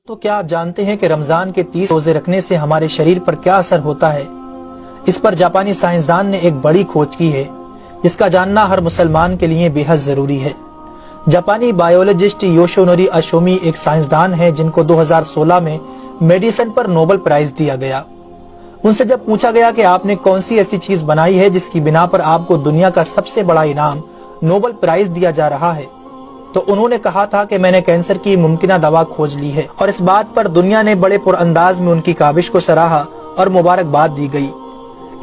تو کیا آپ جانتے ہیں کہ رمضان کے 30 روزے رکھنے سے ہمارے شریر پر کیا اثر ہوتا ہے؟ اس پر جاپانی سائنسدان نے ایک بڑی کھوج کی ہے جس کا جاننا ہر مسلمان کے لیے بے حد ضروری ہے۔ جاپانی بایولوجسٹ یوشونوری اشومی ایک سائنسدان ہیں جن کو 2016 میں میڈیسن پر نوبل پرائز دیا گیا۔ ان سے جب پوچھا گیا کہ آپ نے کون سی ایسی چیز بنائی ہے جس کی بنا پر آپ کو دنیا کا سب سے بڑا انعام نوبل پرائز دیا جا رہا ہے، تو انہوں نے کہا تھا کہ میں نے کینسر کی ممکنہ دوا کھوج لی ہے، اور اس بات پر دنیا نے بڑے پر انداز میں ان کی کاوش کو سراہا اور مبارکباد دی گئی۔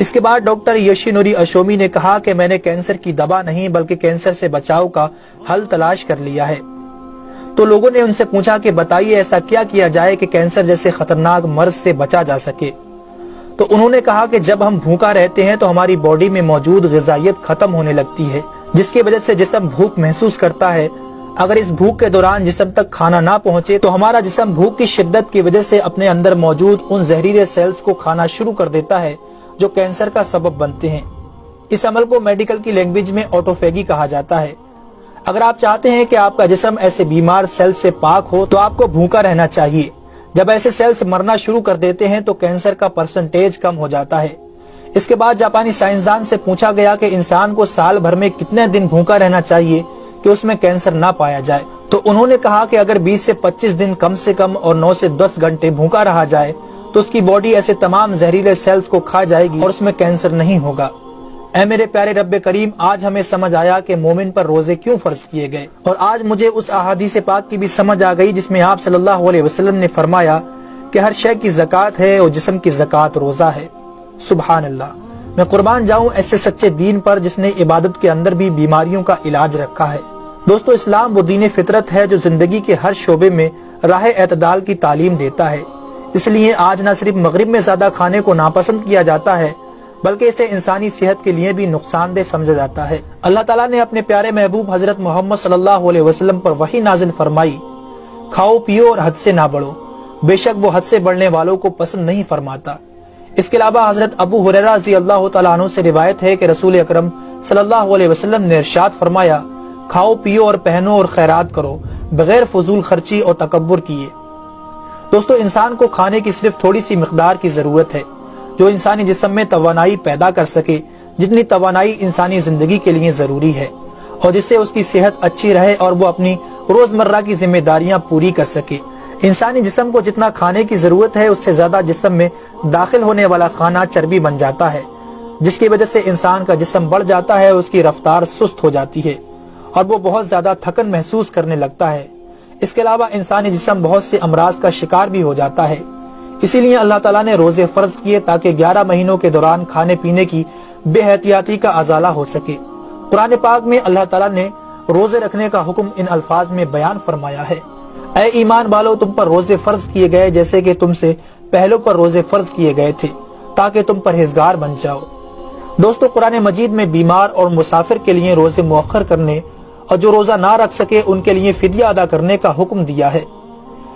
اس کے بعد ڈاکٹر یوشینوری اشومی نے کہا کہ میں نے کینسر کی دوا نہیں بلکہ کینسر سے بچاؤ کا حل تلاش کر لیا ہے۔ تو لوگوں نے ان سے پوچھا کہ بتائیے ایسا کیا کیا جائے کہ کینسر جیسے خطرناک مرض سے بچا جا سکے۔ تو انہوں نے کہا کہ جب ہم بھوکا رہتے ہیں تو ہماری باڈی میں موجود غذائیت ختم ہونے لگتی ہے، جس کی وجہ سے جسم بھوک محسوس کرتا ہے۔ اگر اس بھوک کے دوران جسم تک کھانا نہ پہنچے تو ہمارا جسم بھوک کی شدت کی وجہ سے اپنے اندر موجود ان زہریلے سیلز کو کھانا شروع کر دیتا ہے جو کینسر کا سبب بنتے ہیں۔ اس عمل کو میڈیکل کی لینگویج میں آٹوفیگی کہا جاتا ہے۔ اگر آپ چاہتے ہیں کہ آپ کا جسم ایسے بیمار سیلز سے پاک ہو تو آپ کو بھوکا رہنا چاہیے۔ جب ایسے سیلز مرنا شروع کر دیتے ہیں تو کینسر کا پرسنٹیج کم ہو جاتا ہے۔ اس کے بعد جاپانی سائنسدان سے پوچھا گیا کہ انسان کو سال بھر میں کتنے دن بھوکا رہنا چاہیے کہ اس میں کینسر نہ پایا جائے۔ تو انہوں نے کہا کہ اگر 20 سے 25 دن کم سے کم اور 9 سے 10 گھنٹے بھوکا رہا جائے تو اس کی باڈی ایسے تمام زہریلے سیلز کو کھا جائے گی اور اس میں کینسر نہیں ہوگا۔ اے میرے پیارے رب کریم، آج ہمیں سمجھ آیا کہ مومن پر روزے کیوں فرض کیے گئے، اور آج مجھے اس احادیث پاک کی بھی سمجھ آ گئی جس میں آپ صلی اللہ علیہ وسلم نے فرمایا کہ ہر شے کی زکوٰۃ ہے اور جسم کی زکوٰۃ روزہ ہے۔ سبحان اللہ! میں قربان جاؤں ایسے سچے دین پر جس نے عبادت کے اندر بھی بیماریوں کا علاج رکھا ہے۔ دوستو، اسلام وہ دین فطرت ہے جو زندگی کے ہر شعبے میں راہ اعتدال کی تعلیم دیتا ہے۔ اس لیے آج نہ صرف مغرب میں زیادہ کھانے کو ناپسند کیا جاتا ہے بلکہ اسے انسانی صحت کے لیے بھی نقصان دہ سمجھا جاتا ہے۔ اللہ تعالیٰ نے اپنے پیارے محبوب حضرت محمد صلی اللہ علیہ وسلم پر وحی نازل فرمائی، کھاؤ پیو اور حد سے نہ بڑھو، بے شک وہ حد سے بڑھنے والوں کو پسند نہیں فرماتا۔ اس کے علاوہ حضرت ابو ہریرہ رضی اللہ تعالیٰ عنہ سے روایت ہے کہ رسول اکرم صلی اللہ علیہ وسلم نے ارشاد فرمایا، کھاؤ پیو اور پہنو اور خیرات کرو بغیر فضول خرچی اور تکبر کیے۔ دوستو، انسان کو کھانے کی صرف تھوڑی سی مقدار کی ضرورت ہے جو انسانی جسم میں توانائی پیدا کر سکے، جتنی توانائی انسانی زندگی کے لیے ضروری ہے، اور جس سے اس کی صحت اچھی رہے اور وہ اپنی روزمرہ کی ذمہ داریاں پوری کر سکے۔ انسانی جسم کو جتنا کھانے کی ضرورت ہے اس سے زیادہ جسم میں داخل ہونے والا کھانا چربی بن جاتا ہے، جس کی وجہ سے انسان کا جسم بڑھ جاتا ہے، اس کی رفتار سست ہو جاتی ہے اور وہ بہت زیادہ تھکن محسوس کرنے لگتا ہے۔ اس کے علاوہ انسانی جسم بہت سے امراض کا شکار بھی ہو جاتا ہے۔ اسی لیے اللہ تعالیٰ نے روزے فرض کیے تاکہ 11 مہینوں کے دوران کھانے پینے کی بے احتیاطی کا ازالہ ہو سکے۔ قرآن پاک میں اللہ تعالیٰ نے روزے رکھنے کا حکم ان الفاظ میں بیان فرمایا ہے، اے ایمان والو، تم پر روزے فرض کیے گئے جیسے کہ تم سے پہلوں پر روزے فرض کیے گئے تھے تاکہ تم پرہیزگار بن جاؤ۔ دوستو، قرآن مجید میں بیمار اور مسافر کے لیے روزے مؤخر کرنے اور جو روزہ نہ رکھ سکے ان کے لیے فدیہ ادا کرنے کا حکم دیا ہے۔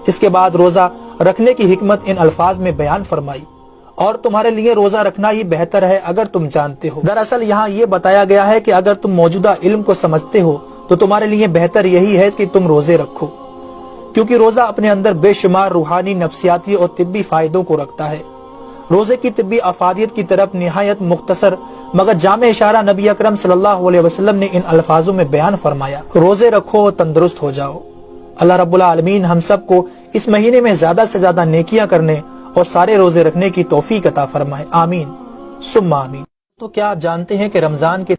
اس کے بعد روزہ رکھنے کی حکمت ان الفاظ میں بیان فرمائی، اور تمہارے لیے روزہ رکھنا ہی بہتر ہے اگر تم جانتے ہو۔ دراصل یہاں یہ بتایا گیا ہے کہ اگر تم موجودہ علم کو سمجھتے ہو تو تمہارے لیے بہتر یہی ہے کہ تم روزے رکھو، کیونکہ روزہ اپنے اندر بے شمار روحانی، نفسیاتی اور طبی فائدوں کو رکھتا ہے۔ روزے کی طبی افادیت کی طرف نہایت مختصر مگر جامع اشارہ نبی اکرم صلی اللہ علیہ وسلم نے ان الفاظوں میں بیان فرمایا، روزے رکھو اور تندرست ہو جاؤ۔ اللہ رب العالمین ہم سب کو اس مہینے میں زیادہ سے زیادہ نیکیاں کرنے اور سارے روزے رکھنے کی توفیق عطا فرمائے، آمین ثم آمین۔ تو کیا آپ جانتے ہیں کہ رمضان کے